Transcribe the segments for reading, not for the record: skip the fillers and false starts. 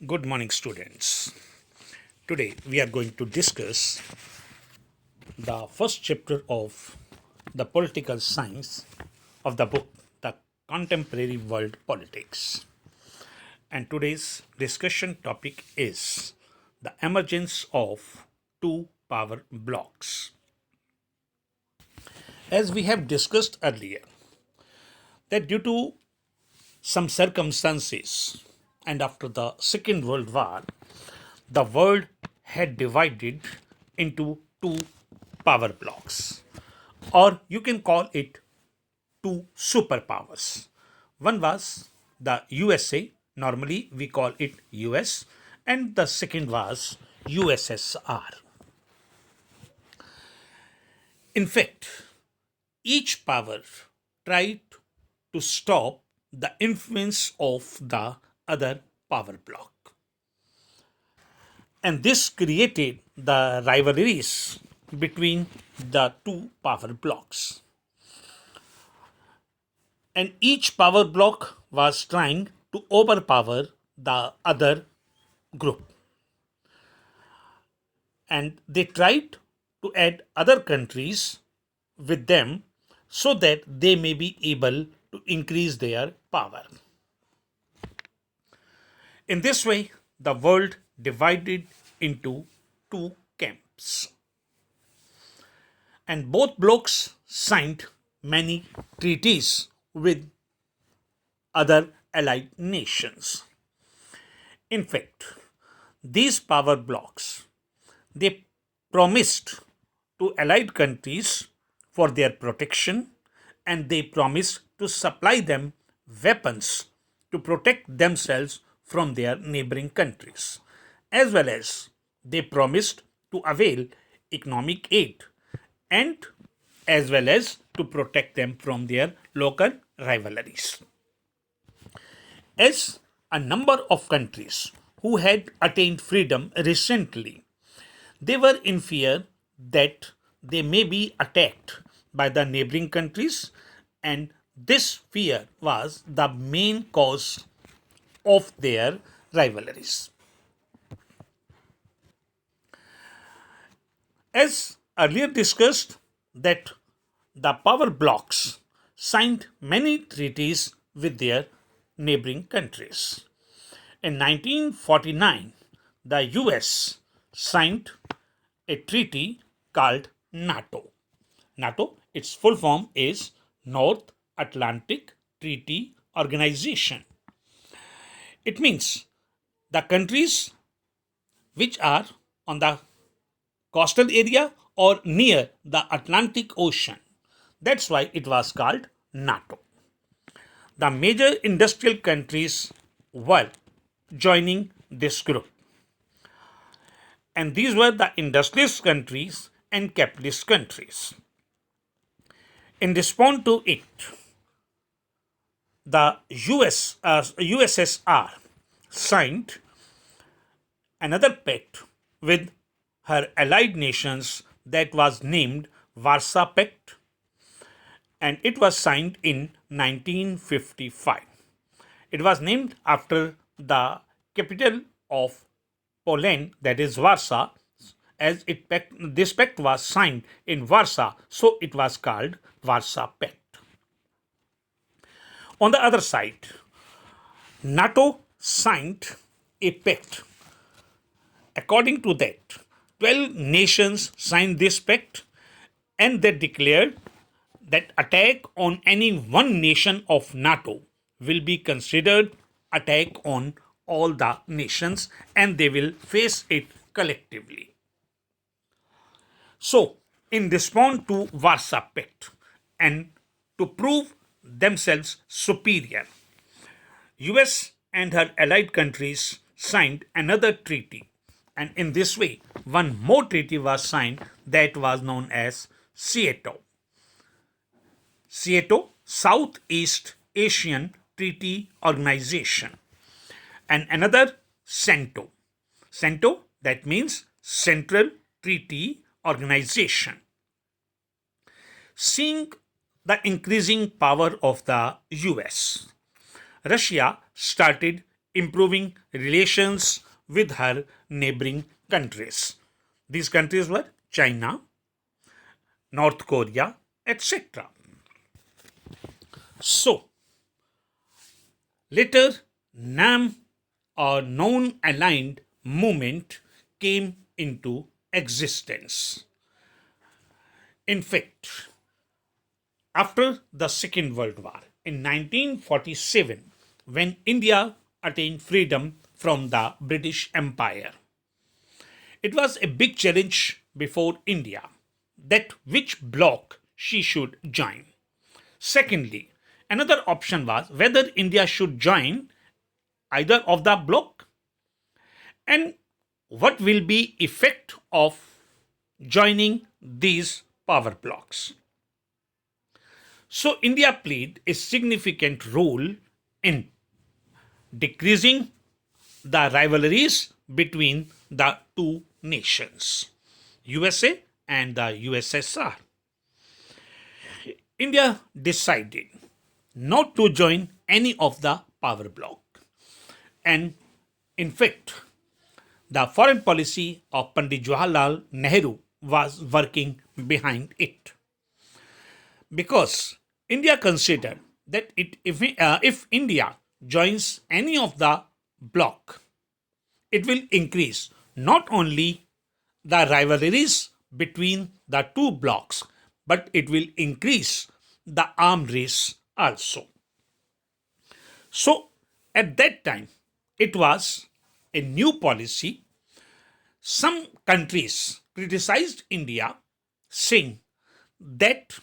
Good morning, students. Today we are going to discuss the first chapter of the political science of the book, The Contemporary World Politics. And today's discussion topic is the emergence of two power blocks. As we have discussed earlier, that due to some circumstances and after the Second World War, the world had divided into two power blocks, or you can call it two superpowers. One was the USA, normally we call it US, and the second was USSR. In fact, each power tried to stop the influence of the other power bloc. And this created the rivalries between the two power blocks. And each power bloc was trying to overpower the other group. And they tried to add other countries with them so that they may be able to increase their power. In this way, the world divided into two camps. And both blocs signed many treaties with other allied nations. In fact, these power blocs, they promised to allied countries for their protection, and they promised to supply them weapons to protect themselves from their neighboring countries, as well as they promised to avail economic aid and as well as to protect them from their local rivalries. As a number of countries who had attained freedom recently, they were in fear that they may be attacked by the neighboring countries, and this fear was the main cause of their rivalries. As earlier discussed, that the power blocs signed many treaties with their neighboring countries. In 1949, the US signed a treaty called NATO. NATO, its full form is North Atlantic Treaty Organization. It means the countries which are on the coastal area or near the Atlantic Ocean. That's why it was called NATO. The major industrial countries were joining this group. And these were the industrialist countries and capitalist countries. In response to it, the USSR signed another pact with her allied nations that was named Warsaw Pact, and it was signed in 1955. It was named after the capital of Poland, that is Warsaw, as this pact was signed in Warsaw, so it was called Warsaw Pact. On the other side, NATO signed a pact. According to that, 12 nations signed this pact, and they declared that attack on any one nation of NATO will be considered attack on all the nations, and they will face it collectively. So, in response to Warsaw Pact and to prove themselves superior, US and her allied countries signed another treaty, and in this way one more treaty was signed that was known as SEATO. SEATO, Southeast Asian Treaty Organization, and another CENTO. CENTO, that means Central Treaty Organization. Seeing the increasing power of the US, Russia started improving relations with her neighboring countries. These countries were China, North Korea, etc. So, later, NAM or Non Aligned Movement came into existence. In fact, after the Second World War in 1947, when India attained freedom from the British Empire, it was a big challenge before India that which bloc she should join. Secondly, another option was whether India should join either of the bloc and what will be effect of joining these power blocks. So India played a significant role in decreasing the rivalries between the two nations, USA and the USSR. India decided not to join any of the power bloc. And in fact, the foreign policy of Pandit Jawaharlal Nehru was working behind it. Because India considered that if India joins any of the bloc, it will increase not only the rivalries between the two blocs, but it will increase the arm race also. So at that time, it was a new policy. Some countries criticized India, saying that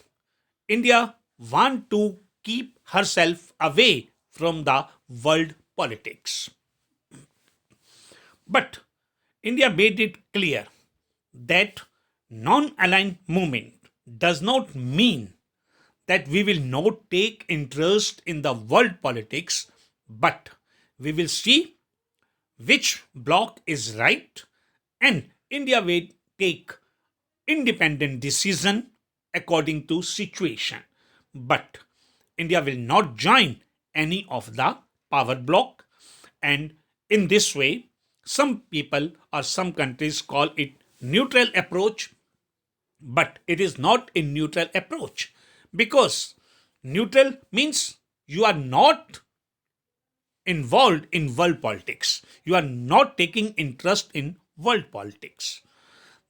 India want to keep herself away from the world politics. But India made it clear that non-aligned movement does not mean that we will not take interest in the world politics, but we will see which bloc is right and India will take independent decision according to situation. But India will not join any of the power bloc, and in this way some people or some countries call it neutral approach, but it is not a neutral approach, because neutral means you are not involved in world politics. You are not taking interest in world politics.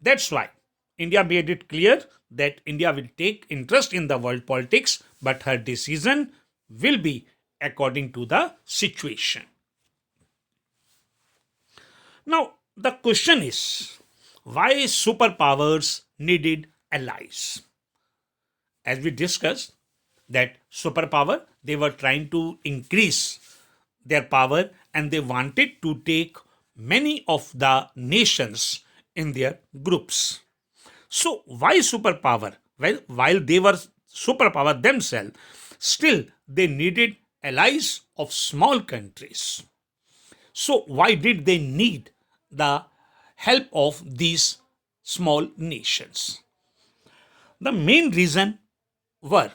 That's why India made it clear that India will take interest in the world politics, but her decision will be according to the situation. Now, the question is, why superpowers needed allies? As we discussed, that superpower, they were trying to increase their power and they wanted to take many of the nations in their groups. So why superpower? Well, while they were superpower themselves, still they needed allies of small countries. So why did they need the help of these small nations? The main reason were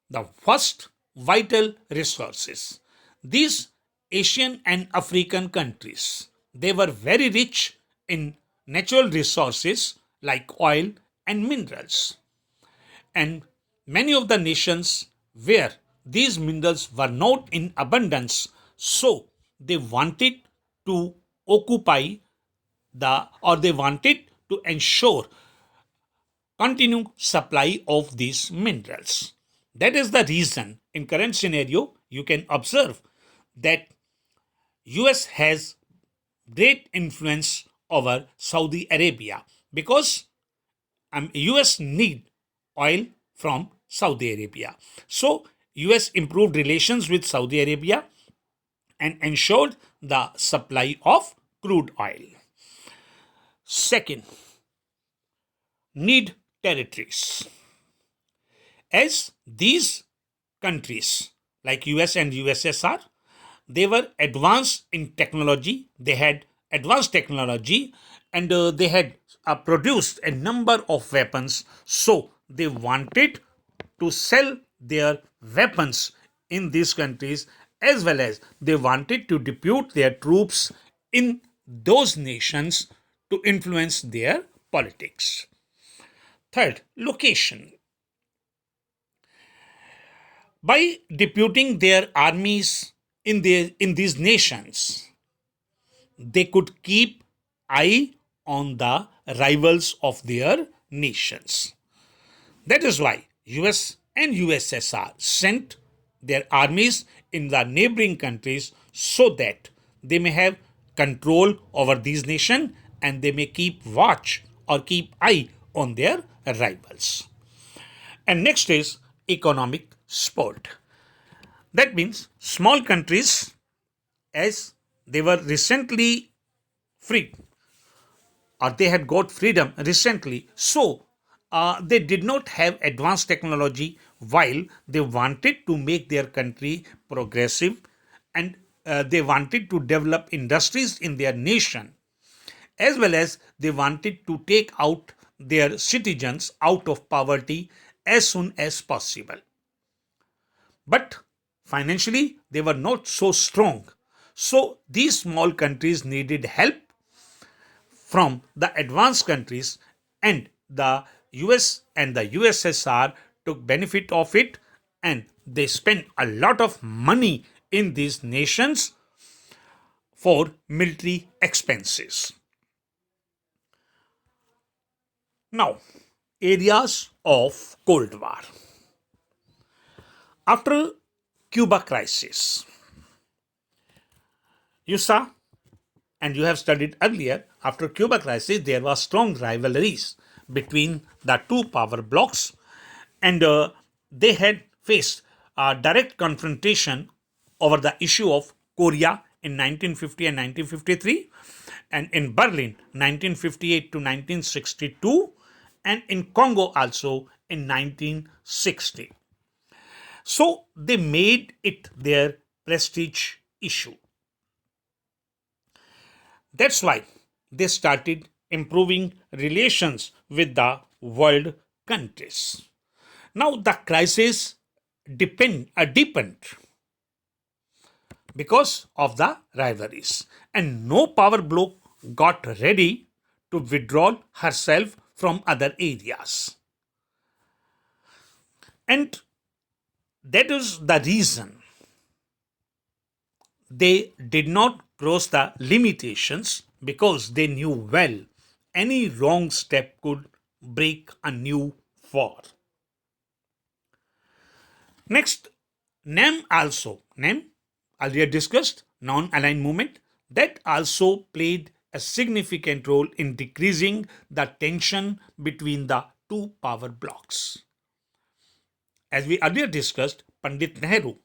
the first, vital resources. These Asian and African countries, they were very rich in natural resources like oil and minerals. And many of the nations where these minerals were not in abundance, so they wanted to occupy they wanted to ensure continued supply of these minerals. That is the reason in current scenario you can observe that US has great influence over Saudi Arabia, because US need oil from Saudi Arabia. So US improved relations with Saudi Arabia and ensured the supply of crude oil. Second, need territories. As these countries like US and USSR, they were advanced in technology, they had advanced technology, and they had produced a number of weapons, so they wanted to sell their weapons in these countries as well as they wanted to depute their troops in those nations to influence their politics. Third, location. By deputing their armies in these nations, they could keep eye on the rivals of their nations. That is why US and USSR sent their armies in the neighboring countries so that they may have control over these nations and they may keep watch or keep eye on their rivals. And next is economic sport. That means small countries, as they were recently free or they had got freedom recently, so they did not have advanced technology while they wanted to make their country progressive, and they wanted to develop industries in their nation, as well as they wanted to take out their citizens out of poverty as soon as possible. But financially, they were not so strong. So these small countries needed help from the advanced countries, and the US and the USSR took benefit of it, and they spent a lot of money in these nations for military expenses. Now, areas of Cold War. After Cuba crisis, you saw and you have studied earlier, after Cuba crisis, there was strong rivalries between the two power blocs, and they had faced a direct confrontation over the issue of Korea in 1950 and 1953, and in Berlin 1958 to 1962, and in Congo also in 1960. So they made it their prestige issue. That's why they started improving relations with the world countries. Now the crisis deepened because of the rivalries, and no power bloc got ready to withdraw herself from other areas. And that is the reason they did not cross the limitations, because they knew well any wrong step could break a new war. Next, NAM earlier discussed, non-aligned movement, that also played a significant role in decreasing the tension between the two power blocs. As we earlier discussed, Pandit Nehru,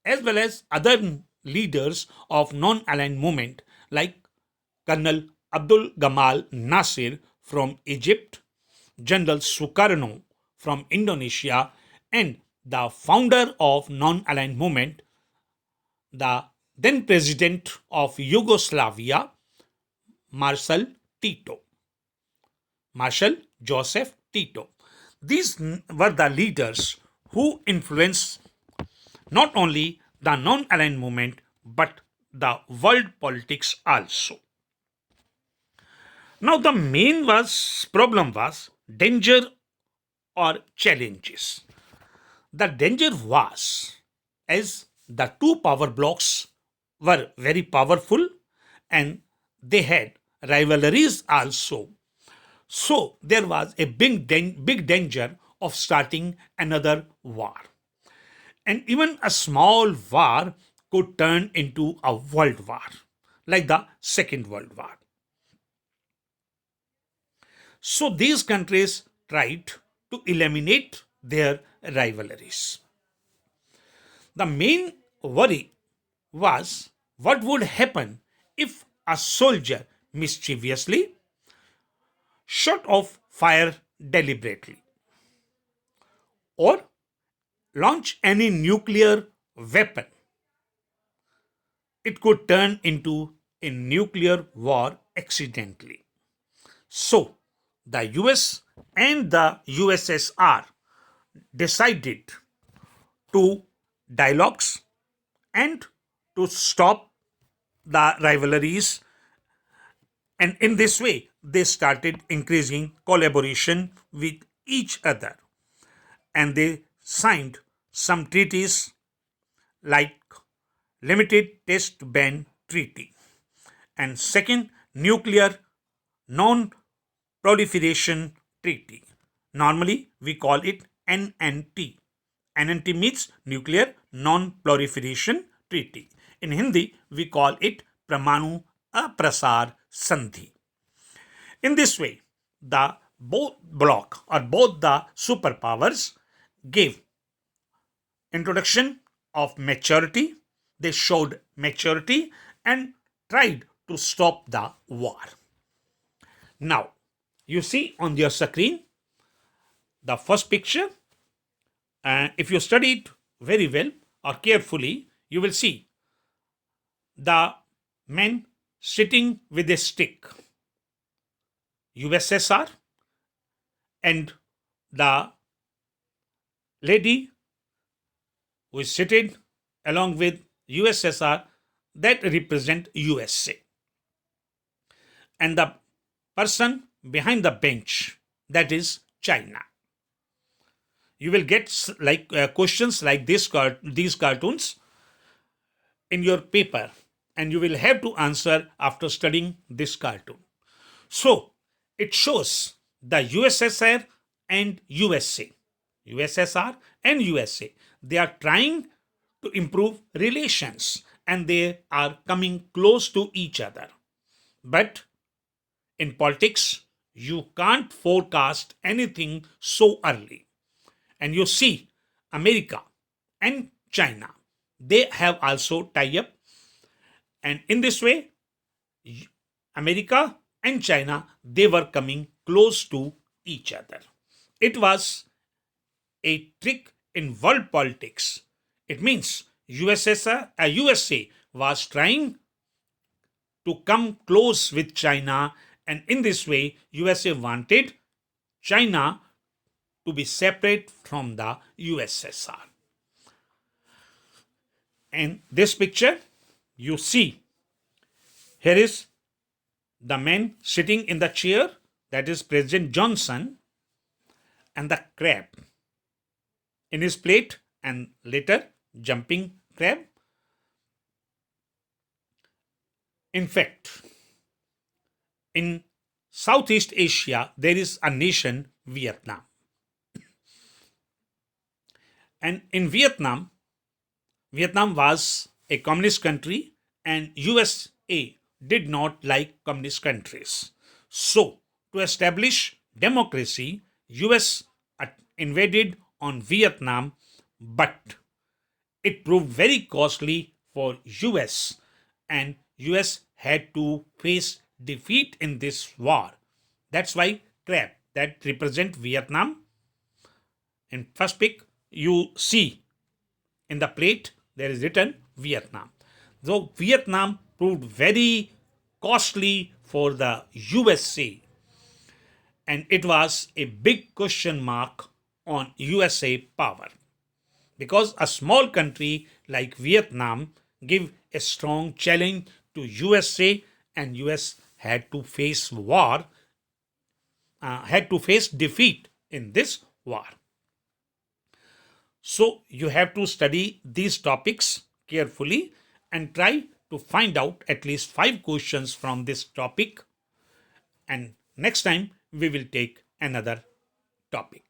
as well as other leaders of non-aligned movement like Colonel Abdul Gamal Nasir from Egypt, General Sukarno from Indonesia, and the founder of non-aligned movement, the then president of Yugoslavia, Marshal Tito, Marshal Joseph Tito. These were the leaders who influenced not only the non-aligned movement but the world politics also. Now the main problem was danger or challenges. The danger was, as the two power blocs were very powerful and they had rivalries also. So there was a big danger of starting another war. And even a small war could turn into a world war, like the Second World War. So these countries tried to eliminate their rivalries. The main worry was what would happen if a soldier mischievously shot off fire deliberately or launch any nuclear weapon. It could turn into a nuclear war accidentally. So the US and the USSR decided to dialogues and to stop the rivalries. And in this way, they started increasing collaboration with each other. And they signed some treaties like Limited Test Ban Treaty. And second, Nuclear Non-Proliferation Treaty. Normally, we call it NNT. NNT means Nuclear Non-Proliferation Treaty. In Hindi, we call it Pramanu Aprasar Sandhi. In this way, the both bloc or both the superpowers gave introduction of maturity. They showed maturity and tried to stop the war. Now, you see on your screen the first picture. If you study it very well or carefully, you will see the man sitting with a stick, USSR, and the lady who is seated along with USSR, that represent USA. And the person behind the bench, that is China. You will get questions like these cartoons in your paper, and you will have to answer after studying this cartoon. So it shows the USSR and USA. USSR and USA. They are trying to improve relations and they are coming close to each other. But in politics, you can't forecast anything so early. And you see, America and China, they have also tie up. And in this way, America and China, they were coming close to each other. It was a trick in world politics. It means USA was trying to come close with China, and in this way, USA wanted China to be separate from the USSR. And this picture, you see, here is the man sitting in the chair, that is President Johnson, and the crab in his plate, and later jumping crab. In fact, in Southeast Asia, there is a nation, Vietnam. And in Vietnam was a communist country, and USA did not like communist countries. So, to establish democracy, US invaded on Vietnam, but it proved very costly for US, and US had to face defeat in this war. That's why crab that represent Vietnam. In first pic, you see in the plate there is written Vietnam. So Vietnam proved very costly for the USA, and it was a big question mark on USA power, because a small country like Vietnam gave a strong challenge to USA, and US had to face defeat in this war. So you have to study these topics carefully and try to find out at least 5 questions from this topic, and next time we will take another topic.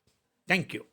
Thank you.